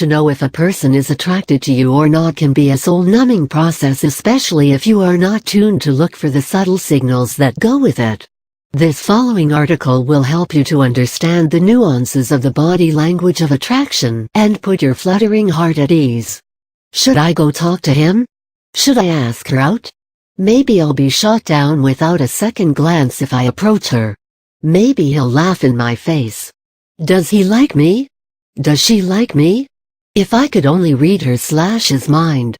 to know if a person is attracted to you or not can be a soul-numbing process, especially if you are not tuned to look for the subtle signals that go with it. This following article will help you to understand the nuances of the body language of attraction and put your fluttering heart at ease. Should I go talk to him? Should I ask her out? Maybe I'll be shot down without a second glance if I approach her. Maybe he'll laugh in my face. Does he like me? Does she like me? If I could only read her/his mind.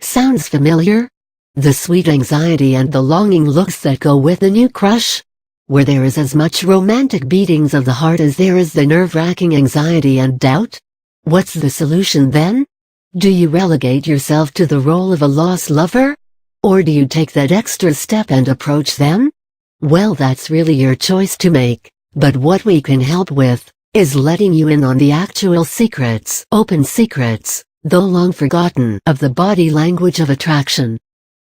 Sounds familiar? The sweet anxiety and the longing looks that go with the new crush? Where there is as much romantic beatings of the heart as there is the nerve-wracking anxiety and doubt? What's the solution then? Do you relegate yourself to the role of a lost lover? Or do you take that extra step and approach them? Well, that's really your choice to make, but what we can help with is letting you in on the actual secrets, open secrets, though long forgotten, of the body language of attraction.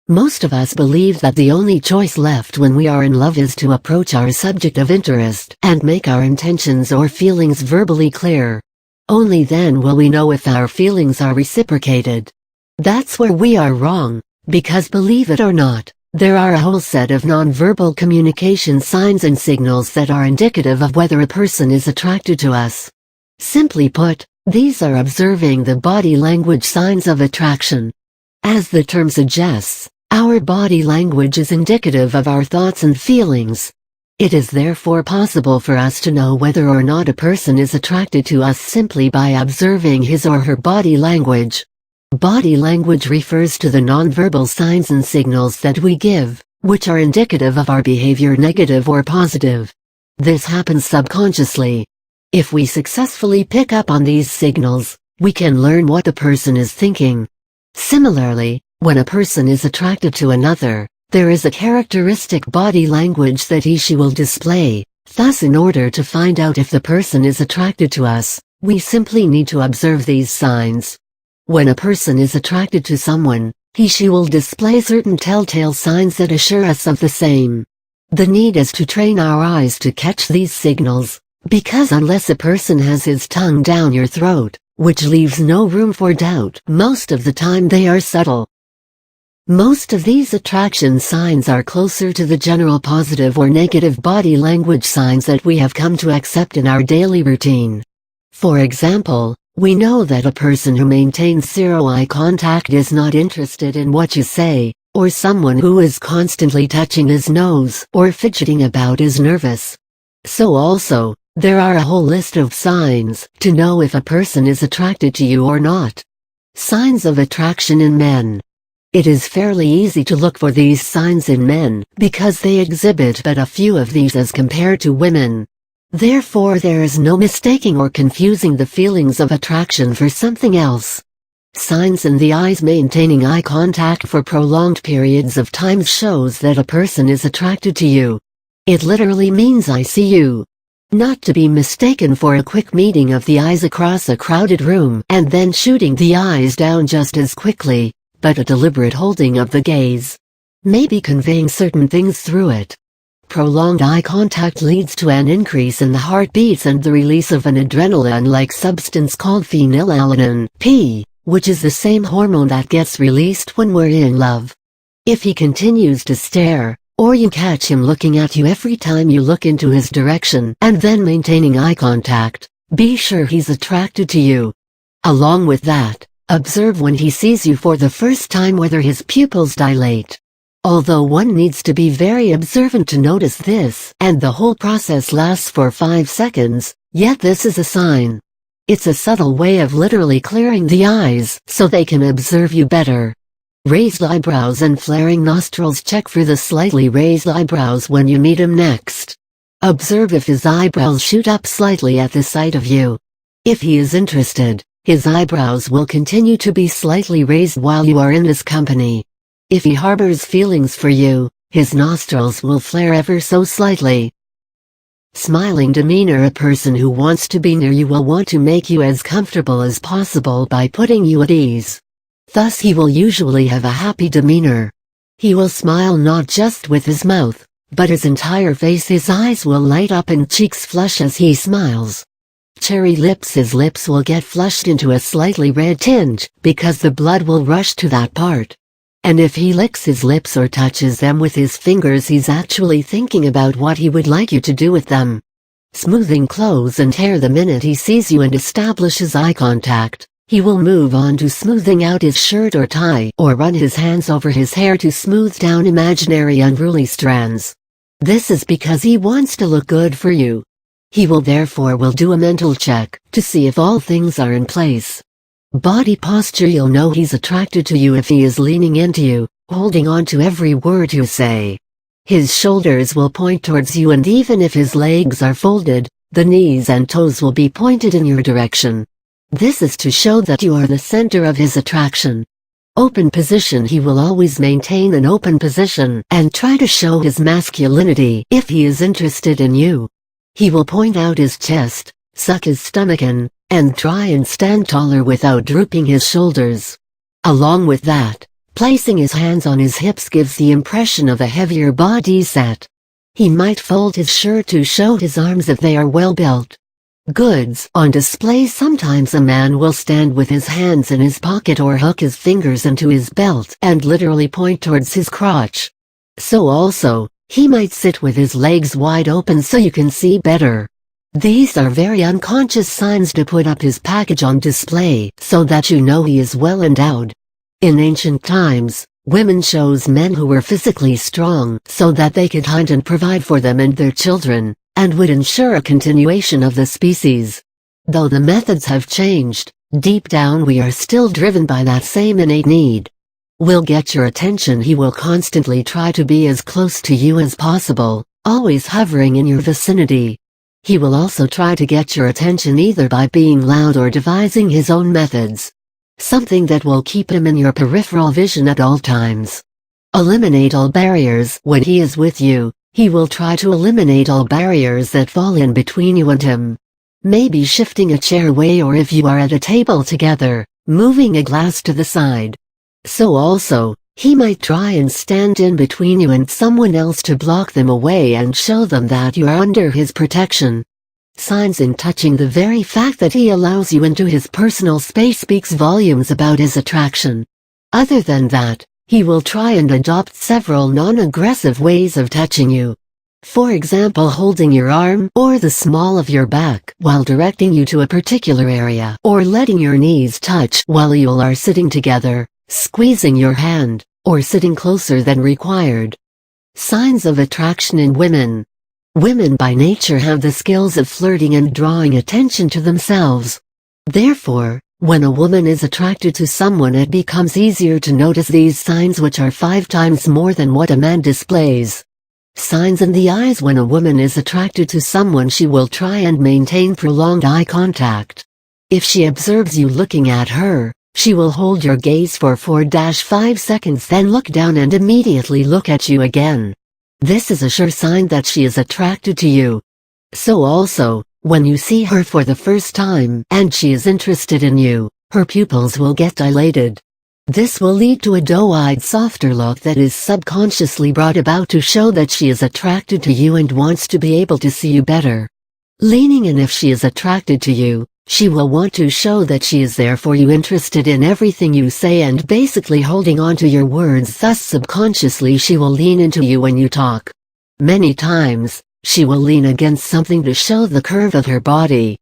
Most of us believe that the only choice left when we are in love is to approach our subject of interest and make our intentions or feelings verbally clear. Only then will we know if our feelings are reciprocated. That's where we are wrong, because believe it or not, there are a whole set of nonverbal communication signs and signals that are indicative of whether a person is attracted to us. Simply put, these are observing the body language signs of attraction. As the term suggests, our body language is indicative of our thoughts and feelings. It is therefore possible for us to know whether or not a person is attracted to us simply by observing his or her body language. Body language refers to the nonverbal signs and signals that we give, which are indicative of our behavior, negative or positive. This happens subconsciously. If we successfully pick up on these signals, we can learn what the person is thinking. Similarly, when a person is attracted to another, there is a characteristic body language that he/she will display. Thus, in order to find out if the person is attracted to us, we simply need to observe these signs. When a person is attracted to someone, he/she will display certain telltale signs that assure us of the same. The need is to train our eyes to catch these signals, because unless a person has his tongue down your throat, which leaves no room for doubt, most of the time they are subtle. Most of these attraction signs are closer to the general positive or negative body language signs that we have come to accept in our daily routine. For example, we know that a person who maintains zero eye contact is not interested in what you say, or someone who is constantly touching his nose or fidgeting about is nervous. So also, there are a whole list of signs to know if a person is attracted to you or not. Signs of attraction in men. It is fairly easy to look for these signs in men because they exhibit but a few of these as compared to women. Therefore, there is no mistaking or confusing the feelings of attraction for something else. Signs in the eyes. Maintaining eye contact for prolonged periods of time shows that a person is attracted to you. It literally means "I see you." Not to be mistaken for a quick meeting of the eyes across a crowded room and then shooting the eyes down just as quickly, but a deliberate holding of the gaze. Maybe conveying certain things through it. Prolonged eye contact leads to an increase in the heartbeats and the release of an adrenaline-like substance called phenylalanine, P, which is the same hormone that gets released when we're in love. If he continues to stare, or you catch him looking at you every time you look into his direction and then maintaining eye contact, be sure he's attracted to you. Along with that, observe when he sees you for the first time whether his pupils dilate. Although one needs to be very observant to notice this, and the whole process lasts for 5 seconds, yet this is a sign. It's a subtle way of literally clearing the eyes so they can observe you better. Raised eyebrows and flaring nostrils. Check for the slightly raised eyebrows when you meet him next. Observe if his eyebrows shoot up slightly at the sight of you. If he is interested, his eyebrows will continue to be slightly raised while you are in his company. If he harbors feelings for you, his nostrils will flare ever so slightly. Smiling demeanor. A person who wants to be near you will want to make you as comfortable as possible by putting you at ease. Thus he will usually have a happy demeanor. He will smile not just with his mouth, but his entire face. His eyes will light up and cheeks flush as he smiles. cherry lips, his lips will get flushed into a slightly red tinge, because the blood will rush to that part. And if he licks his lips or touches them with his fingers, he's actually thinking about what he would like you to do with them. Smoothing clothes and hair. The minute he sees you and establishes eye contact, he will move on to smoothing out his shirt or tie, or run his hands over his hair to smooth down imaginary unruly strands. This is because he wants to look good for you. He will do a mental check to see if all things are in place. Body posture. You'll know he's attracted to you if he is leaning into you, holding on to every word you say. His shoulders will point towards you, and even if his legs are folded, the knees and toes will be pointed in your direction. This is to show that you are the center of his attraction. Open position. He will always maintain an open position and try to show his masculinity if he is interested in you. He will point out his chest, suck his stomach in, and try and stand taller without drooping his shoulders. Along with that, placing his hands on his hips gives the impression of a heavier body set. He might fold his shirt to show his arms if they are well built. Goods on display. Sometimes a man will stand with his hands in his pocket or hook his fingers into his belt and literally point towards his crotch. So also, he might sit with his legs wide open so you can see better. These are very unconscious signs to put up his package on display so that you know he is well endowed. In ancient times, women chose men who were physically strong so that they could hunt and provide for them and their children, and would ensure a continuation of the species. Though the methods have changed, deep down we are still driven by that same innate need. Will get your attention. He will constantly try to be as close to you as possible, always hovering in your vicinity. He will also try to get your attention either by being loud or devising his own methods. Something that will keep him in your peripheral vision at all times. Eliminate all barriers. When he is with you, he will try to eliminate all barriers that fall in between you and him. Maybe shifting a chair away, or if you are at a table together, moving a glass to the side. So also, he might try and stand in between you and someone else to block them away and show them that you are under his protection. Signs in touching. The very fact that he allows you into his personal space speaks volumes about his attraction. Other than that, he will try and adopt several non-aggressive ways of touching you. For example, holding your arm or the small of your back while directing you to a particular area, or letting your knees touch while you are sitting together, squeezing your hand, or sitting closer than required. Signs of attraction in women. Women by nature have the skills of flirting and drawing attention to themselves. Therefore, when a woman is attracted to someone, it becomes easier to notice these signs, which are 5 times more than what a man displays. Signs in the eyes. When a woman is attracted to someone, she will try and maintain prolonged eye contact. If she observes you looking at her, she will hold your gaze for 4-5 seconds, then look down and immediately look at you again. This is a sure sign that she is attracted to you. So also, when you see her for the first time and she is interested in you, her pupils will get dilated. This will lead to a doe-eyed, softer look that is subconsciously brought about to show that she is attracted to you and wants to be able to see you better. Leaning in. If she is attracted to you, she will want to show that she is there for you, interested in everything you say and basically holding on to your words. Thus subconsciously she will lean into you when you talk. Many times, she will lean against something to show the curve of her body.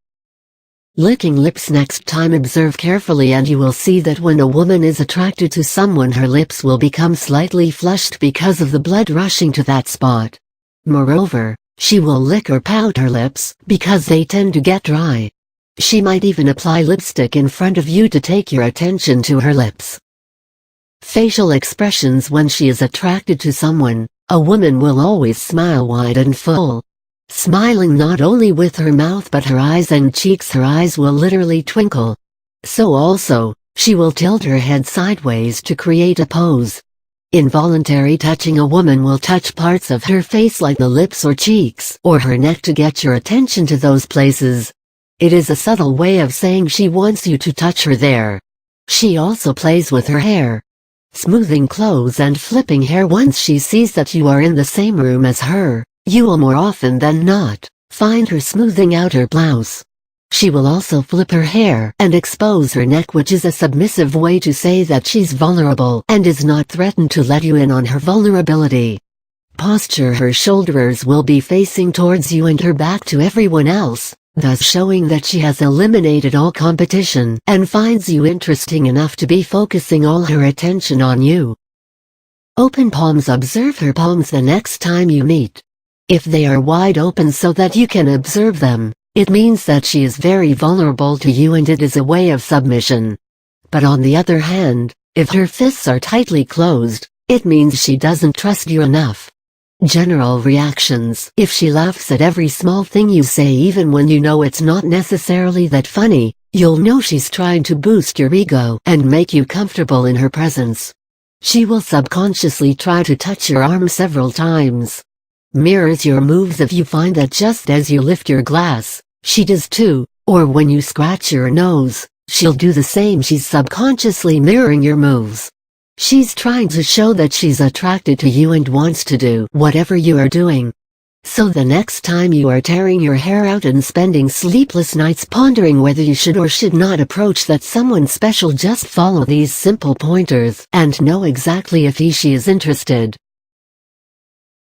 Licking lips. Next time observe carefully and you will see that when a woman is attracted to someone, her lips will become slightly flushed because of the blood rushing to that spot. Moreover, she will lick or pout her lips because they tend to get dry. She might even apply lipstick in front of you to take your attention to her lips. Facial expressions. When she is attracted to someone, a woman will always smile wide and full. Smiling not only with her mouth but her eyes and cheeks. Her eyes will literally twinkle. So also, she will tilt her head sideways to create a pose. Involuntary touching. A woman will touch parts of her face like the lips or cheeks or her neck to get your attention to those places. It is a subtle way of saying she wants you to touch her there. She also plays with her hair, smoothing clothes and flipping hair. Once she sees that you are in the same room as her, you will more often than not find her smoothing out her blouse. She will also flip her hair and expose her neck, which is a submissive way to say that she's vulnerable and is not threatened to let you in on her vulnerability. Posture: her shoulders will be facing towards you and her back to everyone else, thus showing that she has eliminated all competition and finds you interesting enough to be focusing all her attention on you. Open palms: observe her palms the next time you meet. If they are wide open so that you can observe them, it means that she is very vulnerable to you and it is a way of submission. But on the other hand, if her fists are tightly closed, it means she doesn't trust you enough. General reactions: if she laughs at every small thing you say even when you know it's not necessarily that funny, you'll know she's trying to boost your ego and make you comfortable in her presence. She will subconsciously try to touch your arm several times. Mirrors your moves: if you find that just as you lift your glass, she does too, or when you scratch your nose, she'll do the same. She's subconsciously mirroring your moves. She's trying to show that she's attracted to you and wants to do whatever you are doing. So the next time you are tearing your hair out and spending sleepless nights pondering whether you should or should not approach that someone special, just follow these simple pointers and know exactly if she is interested.